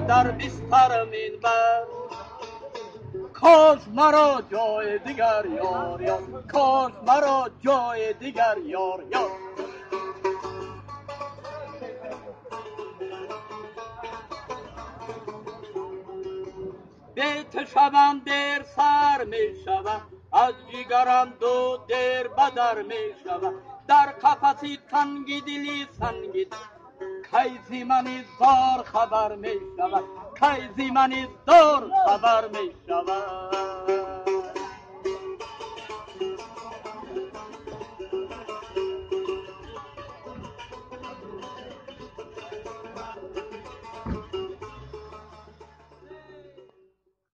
در بستر منبر. کاش مرا جای دیگر یار یار، کاش مرا جای دیگر یار یار. بیت شبم دیر سر می شود، از جگرم دو دیر بدر می شود. در قفسی تنگی دلی سنگی، کیزی منی زار خبر می شود، کیزی منی زار خبر می شود.